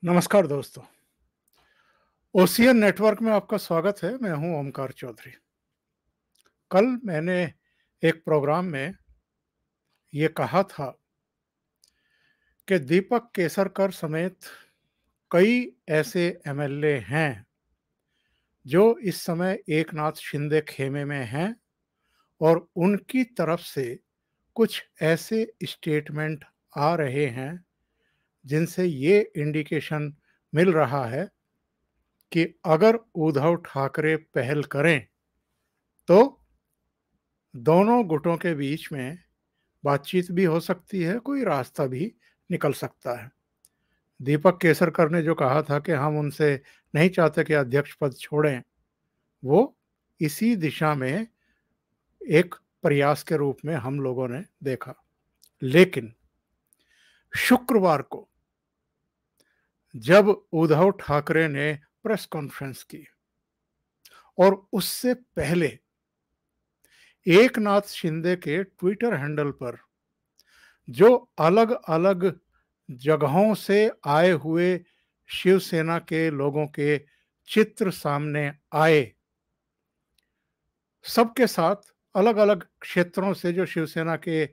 नमस्कार दोस्तों। Ocean network में आपका स्वागत है। मैं हूं ओमकार चौधरी। कल मैंने एक प्रोग्राम में ये कहा था कि दीपक केसरकर समेत कई ऐसे एमएलए हैं जो इस समय एकनाथ शिंदे खेमे में हैं और उनकी तरफ से कुछ ऐसे स्टेटमेंट आ रहे हैं जिनसे ये इंडिकेशन मिल रहा है कि अगर उद्धव ठाकरे पहल करें तो दोनों गुटों के बीच में बातचीत भी हो सकती है, कोई रास्ता भी निकल सकता है। दीपक केसरकर ने जो कहा था कि हम उनसे नहीं चाहते कि अध्यक्ष पद छोड़ें, वो इसी दिशा में एक प्रयास के रूप में हम लोगों ने देखा। लेकिन शुक्रवार को जब उद्धव ठाकरे ने प्रेस कॉन्फ्रेंस की और उससे पहले एकनाथ शिंदे के ट्विटर हैंडल पर जो अलग-अलग जगहों से आए हुए शिवसेना के लोगों के चित्र सामने आए, सबके साथ अलग-अलग क्षेत्रों से जो शिवसेना के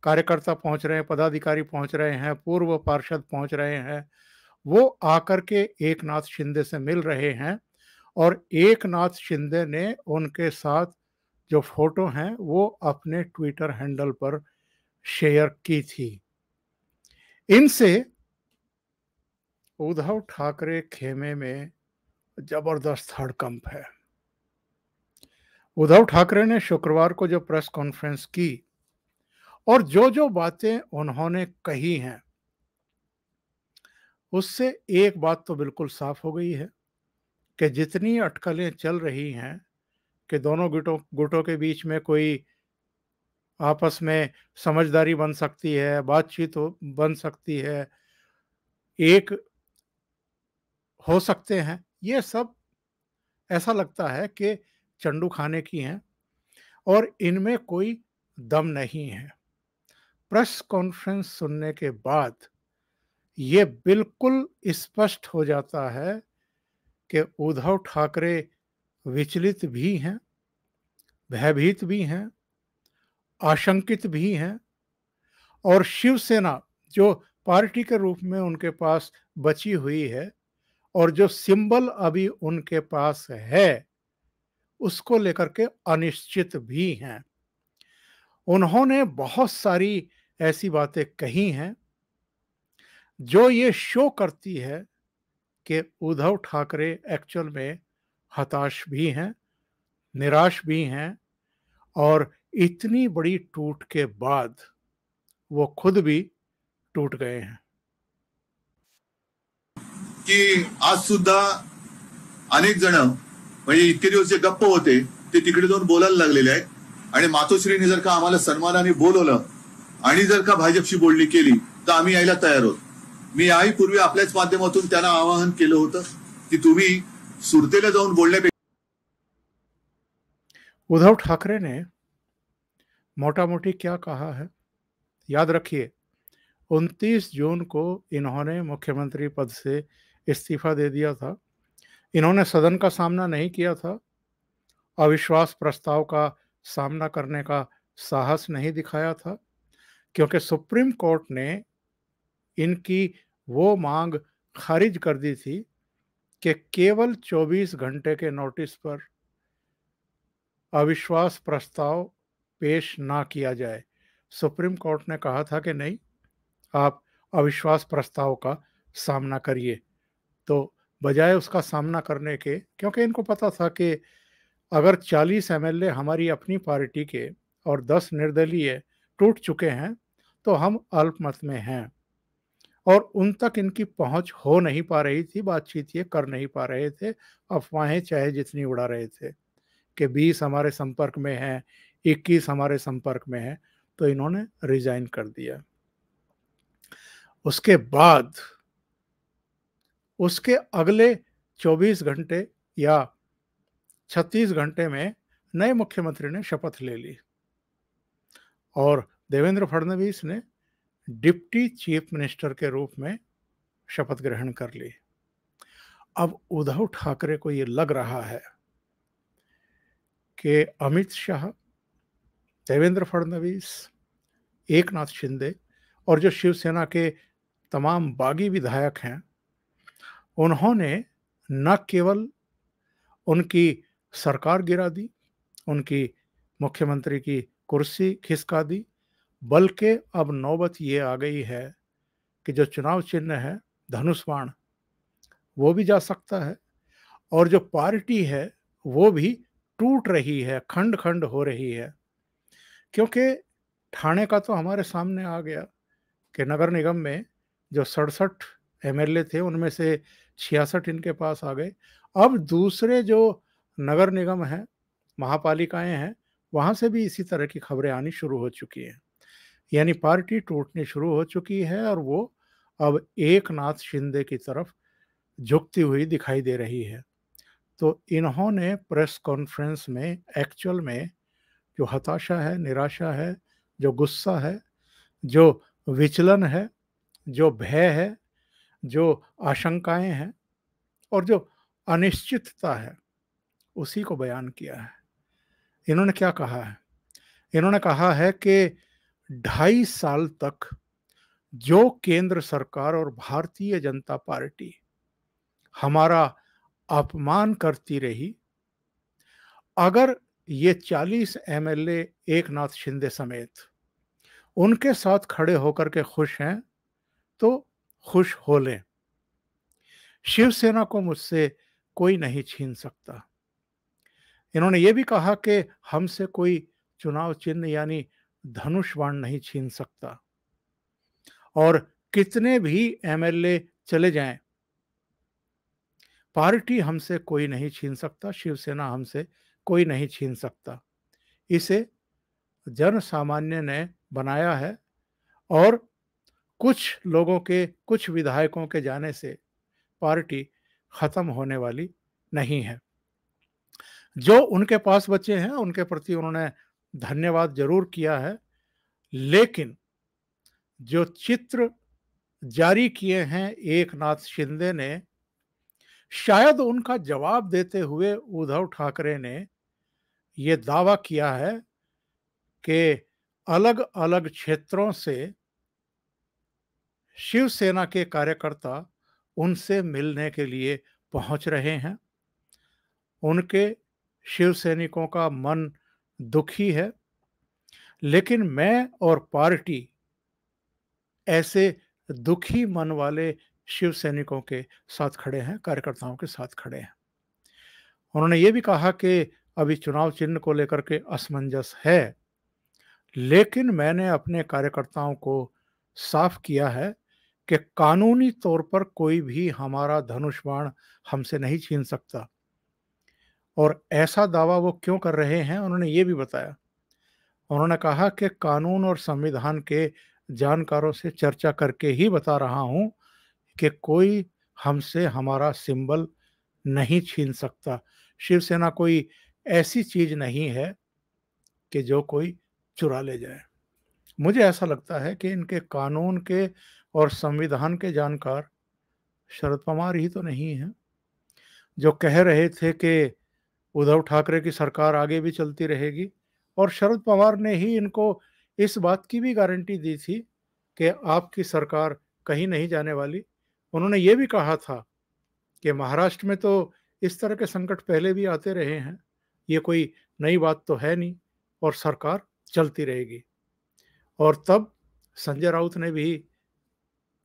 कार्यकर्ता पहुंच रहे हैं, पदाधिकारी पहुंच रहे हैं, पूर्व पार्षद पहुंच रहे हैं, वो आकर के एकनाथ शिंदे से मिल रहे हैं और एकनाथ शिंदे ने उनके साथ जो फोटो हैं वो अपने ट्विटर हैंडल पर शेयर की थी। इनसे उद्धव ठाकरे खेमे में जबरदस्त हड़कंप है। उद्धव ठाकरे ने शुक्रवार को जो प्रेस कॉन्फ्रेंस की और जो बातें उन्होंने कही हैं, उससे एक बात तो बिल्कुल साफ हो गई है कि जितनी अटकलें चल रही हैं कि दोनों गुटों के बीच में कोई आपस में समझदारी बन सकती है, बातचीत बन सकती है, एक हो सकते हैं, ये सब ऐसा लगता है कि चंडू खाने की हैं और इनमें कोई दम नहीं है। प्रेस कॉन्फ्रेंस सुनने के बाद ये बिल्कुल स्पष्ट हो जाता है कि उद्धव ठाकरे विचलित भी हैं, भयभीत भी हैं, आशंकित भी हैं और शिवसेना जो पार्टी के रूप में उनके पास बची हुई है और जो सिंबल अभी उनके पास है, उसको लेकर के अनिश्चित भी हैं। उन्होंने बहुत सारी ऐसी बातें कही हैं जो ये शो करती है कि उद्धव ठाकरे एक्चुअल में हताश भी हैं, निराश भी हैं और इतनी बड़ी टूट के बाद वो खुद भी टूट गए हैं। की आज सुद्धा अनेक जण म्हणजे इतके दिवस जे गप्प होते ते तिकडे जाऊन बोलायला लागलेले आहेत आणि मातोश्रीने जर का आम्हाला सन्मानाने बोलवलं आणि जर का भाजपशी बोलणी केली तर आम्ही यायला तयार आहोत. मी याही पूर्वी आपल्याच माध्यमातून त्यांना आवाहन केलं होतं की तुम्ही सुरतेला जाऊन बोलण्यापेक्षा उद्धव ठाकरे ने मोटा मोटी क्या कहा है, याद रखिए 29 जून को इन्होंने मुख्यमंत्री पद से इस्तीफा दे दिया था। इन्होंने सदन का सामना नहीं किया था, अविश्वास प्रस्ताव का सामना करने का साहस नहीं दिखाया था, क्योंकि सुप्रीम कोर्ट ने इनकी वो मांग खारिज कर दी थी कि केवल 24 घंटे के नोटिस पर अविश्वास प्रस्ताव पेश ना किया जाए। सुप्रीम कोर्ट ने कहा था कि नहीं, आप अविश्वास प्रस्ताव का सामना करिए। तो बजाय उसका सामना करने के, क्योंकि इनको पता था कि अगर 40 एमएलए हमारी अपनी पार्टी के और 10 निर्दलीय टूट चुके हैं, तो हम अल्पमत में हैं और उन तक इनकी पहुंच हो नहीं पा रही थी, बातचीत ये कर नहीं पा रहे थे। अफवाहें चाहे जितनी उड़ा रहे थे कि 20 हमारे संपर्क में हैं, 21 हमारे संपर्क में हैं, तो इन्होंने रिजाइन कर दिया। उसके बाद उसके अगले 24 घंटे या 36 घंटे में नए मुख्यमंत्री ने शपथ ले ली और देवेंद्र फडणवीस ने डिप्टी चीफ मिनिस्टर के रूप में शपथ ग्रहण कर ली। अब उद्धव ठाकरे को ये लग रहा है कि अमित शाह, देवेंद्र फडणवीस, एकनाथ शिंदे और जो शिवसेना के तमाम बागी विधायक हैं, उन्होंने न केवल उनकी सरकार गिरा दी, उनकी मुख्यमंत्री की कुर्सी खिसका दी, बल्कि अब नौबत ये आ गई है कि जो चुनाव चिन्ह है धनुष बाण, वो भी जा सकता है और जो पार्टी है वो भी टूट रही है, खंड खंड हो रही है। क्योंकि ठाणे का तो हमारे सामने आ गया कि नगर निगम में जो 67 एमएलए थे उनमें से 66 इनके पास आ गए। अब दूसरे जो नगर निगम हैं, महापालिकाएं हैं, वहां से भी इसी तरह की खबरें आनी शुरू हो चुकी हैं। यानी पार्टी टूटनी शुरू हो चुकी है और वो अब एकनाथ शिंदे की तरफ झुकती हुई दिखाई दे रही है। तो इन्होंने प्रेस कॉन्फ्रेंस में एक्चुअल में जो हताशा है, निराशा है, जो गुस्सा है, जो विचलन है, जो भय है, जो आशंकाएं हैं और जो अनिश्चितता है, उसी को बयान किया है। इन्होंने क्या कहा है? इन्होंने कहा है कि 2.5 साल तक जो केंद्र सरकार और भारतीय जनता पार्टी हमारा अपमान करती रही, अगर ये 40 एमएलए एकनाथ शिंदे समेत उनके साथ खड़े होकर के खुश हैं तो खुश हो लें। शिवसेना को मुझसे कोई नहीं छीन सकता। इन्होंने ये भी कहा कि हमसे कोई चुनाव चिन्ह यानी धनुष बाण नहीं छीन सकता और कितने भी एमएलए चले जाएं, पार्टी हमसे कोई नहीं छीन सकता, शिवसेना हमसे कोई नहीं छीन सकता। इसे जन सामान्य ने बनाया है और कुछ लोगों के, कुछ विधायकों के जाने से पार्टी खत्म होने वाली नहीं है। जो उनके पास बचे हैं उनके प्रति उन्होंने धन्यवाद जरूर किया है, लेकिन जो चित्र जारी किए हैं एकनाथ शिंदे ने, शायद उनका जवाब देते हुए उद्धव ठाकरे ने यह दावा किया है कि अलग अलग क्षेत्रों से शिवसेना के कार्यकर्ता उनसे मिलने के लिए पहुंच रहे हैं। उनके शिवसैनिकों का मन दुखी है, लेकिन मैं और पार्टी ऐसे दुखी मन वाले शिव सैनिकों के साथ खड़े हैं, कार्यकर्ताओं के साथ खड़े हैं। उन्होंने ये भी कहा कि अभी चुनाव चिन्ह को लेकर के असमंजस है, लेकिन मैंने अपने कार्यकर्ताओं को साफ किया है कि कानूनी तौर पर कोई भी हमारा धनुष बाण हमसे नहीं छीन सकता। और ऐसा दावा वो क्यों कर रहे हैं, उन्होंने ये भी बताया। उन्होंने कहा कि कानून और संविधान के जानकारों से चर्चा करके ही बता रहा हूं कि कोई हमसे हमारा सिंबल नहीं छीन सकता। शिवसेना कोई ऐसी चीज नहीं है कि जो कोई चुरा ले जाए। मुझे ऐसा लगता है कि इनके कानून के और संविधान के जानकार शरद पवार ही तो नहीं है, जो कह रहे थे कि उद्धव ठाकरे की सरकार आगे भी चलती रहेगी। और शरद पवार ने ही इनको इस बात की भी गारंटी दी थी कि आपकी सरकार कहीं नहीं जाने वाली। उन्होंने ये भी कहा था कि महाराष्ट्र में तो इस तरह के संकट पहले भी आते रहे हैं, ये कोई नई बात तो है नहीं और सरकार चलती रहेगी। और तब संजय राउत ने भी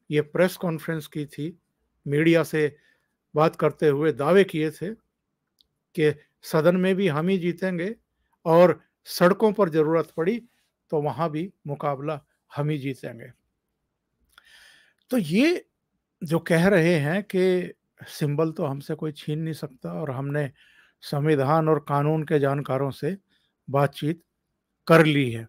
ये प्रेस कॉन्फ्रेंस की थी, मीडिया से बात करते हुए दावे किए थे कि सदन में भी हम ही जीतेंगे और सड़कों पर जरूरत पड़ी तो वहां भी मुकाबला हम ही जीतेंगे। तो ये जो कह रहे हैं कि सिंबल तो हमसे कोई छीन नहीं सकता और हमने संविधान और कानून के जानकारों से बातचीत कर ली है,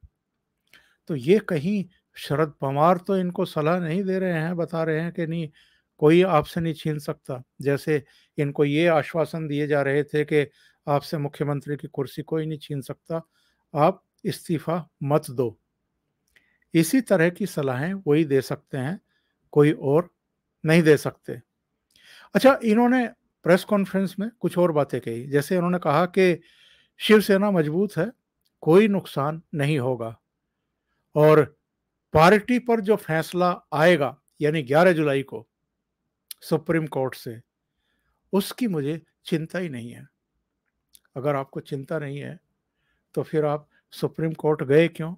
तो ये कहीं शरद पवार तो इनको सलाह नहीं दे रहे हैं, बता रहे हैं कि नहीं कोई आपसे नहीं छीन सकता। जैसे इनको ये आश्वासन दिए जा रहे थे कि आपसे मुख्यमंत्री की कुर्सी कोई नहीं छीन सकता, आप इस्तीफा मत दो। इसी तरह की सलाहें वही दे सकते हैं, कोई और नहीं दे सकते। अच्छा, इन्होंने प्रेस कॉन्फ्रेंस में कुछ और बातें कही। जैसे उन्होंने कहा कि शिवसेना मजबूत है, कोई नुकसान नहीं होगा, और पार्टी पर जो फैसला आएगा यानी 11 जुलाई को सुप्रीम कोर्ट से, उसकी मुझे चिंता ही नहीं है। अगर आपको चिंता नहीं है तो फिर आप सुप्रीम कोर्ट गए क्यों?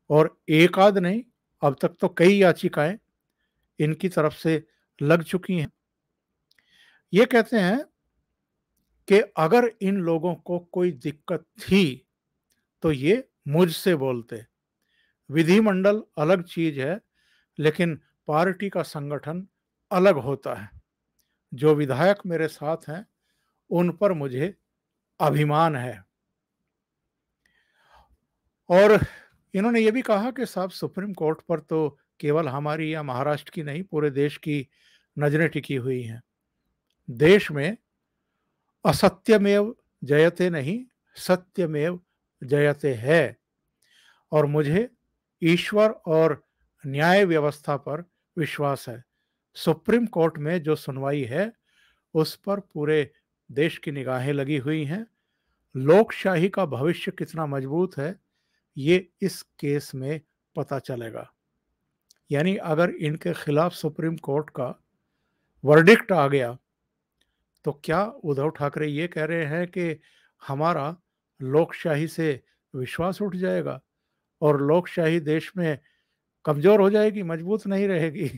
और एक आध नहीं, अब तक तो कई याचिकाएं इनकी तरफ से लग चुकी हैं। ये कहते हैं कि अगर इन लोगों को कोई दिक्कत थी तो ये मुझसे बोलते। विधिमंडल अलग चीज है, लेकिन पार्टी का संगठन अलग होता है। जो विधायक मेरे साथ हैं उन पर मुझे अभिमान है। और इन्होंने ये भी कहा कि साहब, सुप्रीम कोर्ट पर तो केवल हमारी या महाराष्ट्र की नहीं, पूरे देश की नजरें टिकी हुई हैं। देश में असत्यमेव जयते नहीं, सत्यमेव जयते है, और मुझे ईश्वर और न्याय व्यवस्था पर विश्वास है। सुप्रीम कोर्ट में जो सुनवाई है उस पर पूरे देश की निगाहें लगी हुई हैं। लोकशाही का भविष्य कितना मजबूत है ये इस केस में पता चलेगा। यानी अगर इनके खिलाफ सुप्रीम कोर्ट का वर्डिक्ट आ गया तो क्या उद्धव ठाकरे ये कह रहे हैं कि हमारा लोकशाही से विश्वास उठ जाएगा और लोकशाही देश में कमजोर हो जाएगी, मजबूत नहीं रहेगी?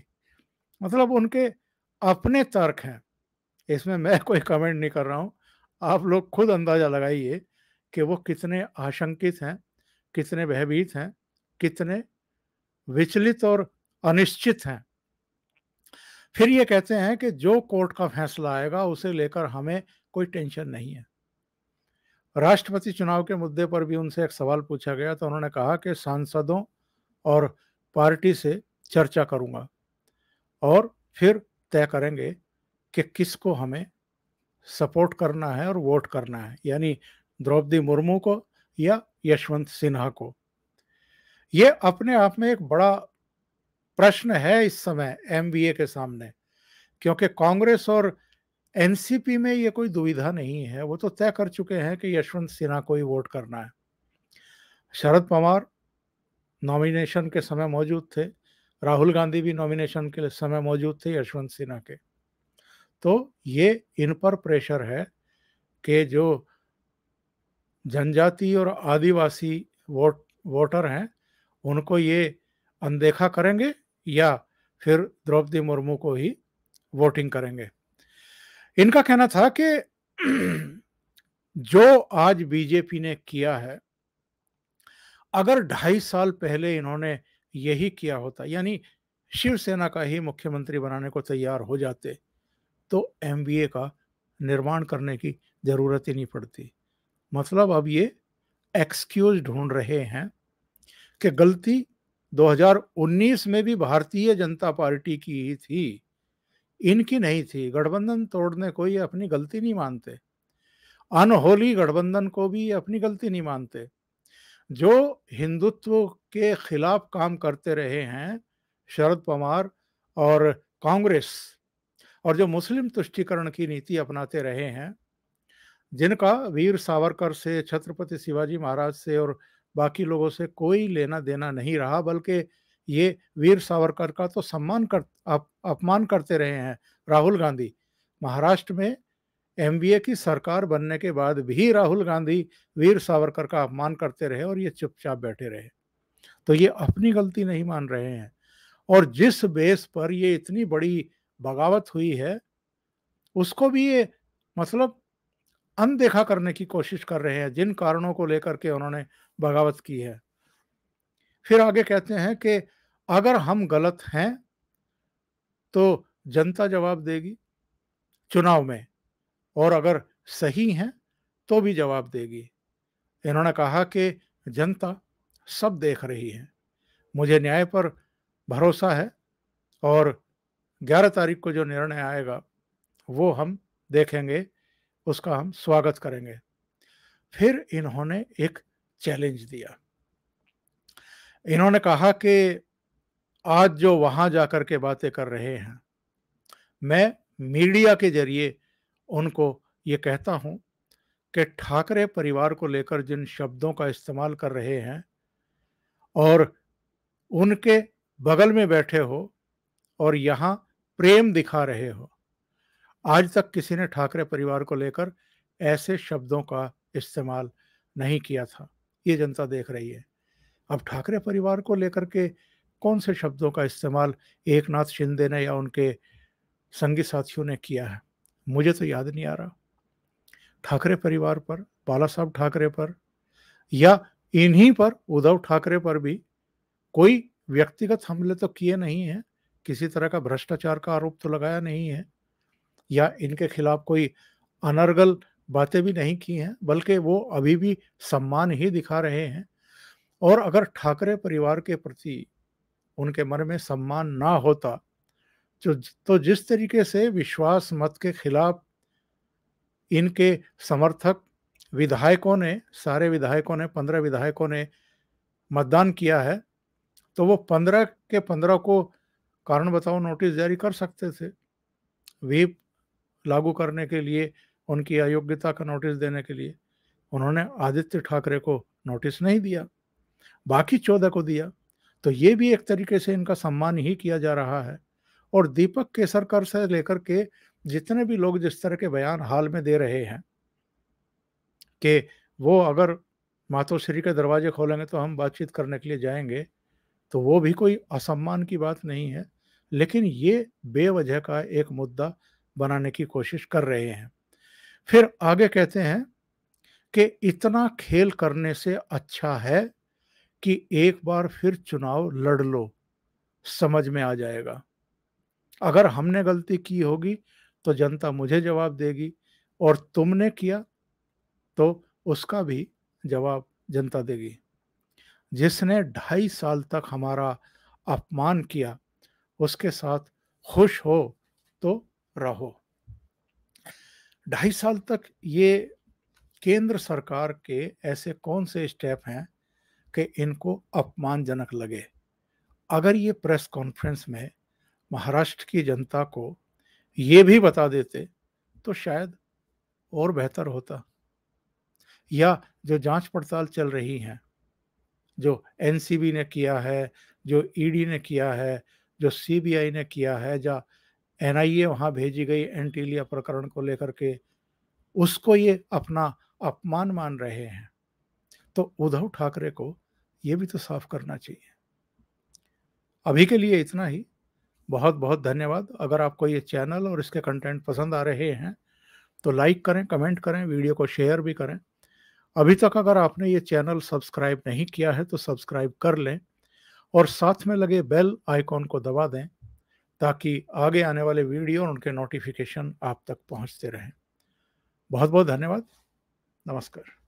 मतलब उनके अपने तर्क हैं, इसमें मैं कोई कमेंट नहीं कर रहा हूं। आप लोग खुद अंदाजा लगाइए कि वो कितने आशंकित हैं, कितने भयभीत हैं, कितने विचलित और अनिश्चित हैं। फिर ये कहते हैं कि जो कोर्ट का फैसला आएगा उसे लेकर हमें कोई टेंशन नहीं है। राष्ट्रपति चुनाव के मुद्दे पर भी उनसे एक सवाल पूछा गया तो उन्होंने कहा कि सांसदों और पार्टी से चर्चा करूंगा और फिर तय करेंगे कि किसको हमें सपोर्ट करना है और वोट करना है, यानी द्रौपदी मुर्मू को या यशवंत सिन्हा को। ये अपने आप में एक बड़ा प्रश्न है इस समय एमवीए के सामने, क्योंकि कांग्रेस और एनसीपी में ये कोई दुविधा नहीं है। वो तो तय कर चुके हैं कि यशवंत सिन्हा को ही वोट करना है। शरद पवार नॉमिनेशन के समय मौजूद थे, राहुल गांधी भी नॉमिनेशन के समय मौजूद थे यशवंत सिन्हा के। तो ये इन पर प्रेशर है कि जो जनजाति और आदिवासी वोटर हैं उनको ये अनदेखा करेंगे या फिर द्रौपदी मुर्मू को ही वोटिंग करेंगे। इनका कहना था कि जो आज बीजेपी ने किया है, अगर 2.5 साल पहले इन्होंने यही किया होता, यानी शिवसेना का ही मुख्यमंत्री बनाने को तैयार हो जाते, तो एमबीए का निर्माण करने की जरूरत ही नहीं पड़ती। मतलब अब ये एक्सक्यूज ढूंढ रहे हैं कि गलती 2019 में भी भारतीय जनता पार्टी की ही थी, इनकी नहीं थी। गठबंधन तोड़ने को ये अपनी गलती नहीं मानते, अनहोनी गठबंधन को भी ये अपनी गलती नहीं मानते। जो हिंदुत्व के खिलाफ काम करते रहे हैं शरद पवार और कांग्रेस, और जो मुस्लिम तुष्टीकरण की नीति अपनाते रहे हैं, जिनका वीर सावरकर से, छत्रपति शिवाजी महाराज से और बाकी लोगों से कोई लेना देना नहीं रहा, बल्कि ये वीर सावरकर का तो अपमान करते रहे हैं राहुल गांधी। महाराष्ट्र में एमवीए की सरकार बनने के बाद भी राहुल गांधी वीर सावरकर का अपमान करते रहे और ये चुपचाप बैठे रहे। तो ये अपनी गलती नहीं मान रहे हैं, और जिस बेस पर ये इतनी बड़ी बगावत हुई है उसको भी ये मतलब अनदेखा करने की कोशिश कर रहे हैं, जिन कारणों को लेकर के उन्होंने बगावत की है। फिर आगे कहते हैं कि अगर हम गलत हैं तो जनता जवाब देगी चुनाव में, और अगर सही हैं तो भी जवाब देगी। इन्होंने कहा कि जनता सब देख रही है, मुझे न्याय पर भरोसा है, और 11 तारीख को जो निर्णय आएगा वो हम देखेंगे, उसका हम स्वागत करेंगे। फिर इन्होंने एक चैलेंज दिया। इन्होंने कहा कि आज जो वहां जाकर के बातें कर रहे हैं, मैं मीडिया के जरिए उनको ये कहता हूँ कि ठाकरे परिवार को लेकर जिन शब्दों का इस्तेमाल कर रहे हैं और उनके बगल में बैठे हो और यहाँ प्रेम दिखा रहे हो, आज तक किसी ने ठाकरे परिवार को लेकर ऐसे शब्दों का इस्तेमाल नहीं किया था। ये जनता देख रही है। अब ठाकरे परिवार को लेकर के कौन से शब्दों का इस्तेमाल एकनाथ शिंदे ने या उनके संगी साथियों ने किया है, मुझे तो याद नहीं आ रहा। ठाकरे परिवार पर, बाला साहब ठाकरे पर या इन्हीं पर, उद्धव ठाकरे पर भी कोई व्यक्तिगत हमले तो किए नहीं हैं, किसी तरह का भ्रष्टाचार का आरोप तो लगाया नहीं है या इनके खिलाफ कोई अनर्गल बातें भी नहीं की हैं, बल्कि वो अभी भी सम्मान ही दिखा रहे हैं। और अगर ठाकरे परिवार के प्रति उनके मन में सम्मान ना होता तो जिस तरीके से विश्वास मत के खिलाफ इनके समर्थक विधायकों ने, सारे विधायकों ने, 15 विधायकों ने मतदान किया है, तो वो 15 के 15 को कारण बताओ नोटिस जारी कर सकते थे। व्हीप लागू करने के लिए, उनकी अयोग्यता का नोटिस देने के लिए उन्होंने आदित्य ठाकरे को नोटिस नहीं दिया, बाकी 14 को दिया। तो ये भी एक तरीके से इनका सम्मान ही किया जा रहा है। और दीपक केसरकर से लेकर के जितने भी लोग जिस तरह के बयान हाल में दे रहे हैं कि वो अगर मातोश्री के दरवाजे खोलेंगे तो हम बातचीत करने के लिए जाएंगे, तो वो भी कोई असम्मान की बात नहीं है, लेकिन ये बेवजह का एक मुद्दा बनाने की कोशिश कर रहे हैं। फिर आगे कहते हैं कि इतना खेल करने से अच्छा है कि एक बार फिर चुनाव लड़ लो, समझ में आ जाएगा। अगर हमने गलती की होगी तो जनता मुझे जवाब देगी और तुमने किया तो उसका भी जवाब जनता देगी। जिसने 2.5 साल तक हमारा अपमान किया उसके साथ खुश हो तो रहो। 2.5 साल तक ये केंद्र सरकार के ऐसे कौन से स्टेप हैं कि इनको अपमानजनक लगे। अगर ये प्रेस कॉन्फ्रेंस में महाराष्ट्र की जनता को ये भी बता देते तो शायद और बेहतर होता। या जो जांच पड़ताल चल रही है, जो एनसीबी ने किया है, जो ईडी ने किया है, जो सीबीआई ने किया है, जो एनआईए वहां भेजी गई एंटीलिया प्रकरण को लेकर के, उसको ये अपना अपमान मान रहे हैं, तो उद्धव ठाकरे को ये भी तो साफ करना चाहिए। अभी के लिए इतना ही। बहुत बहुत धन्यवाद। अगर आपको ये चैनल और इसके कंटेंट पसंद आ रहे हैं तो लाइक करें, कमेंट करें, वीडियो को शेयर भी करें। अभी तक अगर आपने ये चैनल सब्सक्राइब नहीं किया है तो सब्सक्राइब कर लें और साथ में लगे बेल आइकॉन को दबा दें ताकि आगे आने वाले वीडियो और उनके नोटिफिकेशन आप तक पहुंचते रहें। बहुत बहुत धन्यवाद। नमस्कार।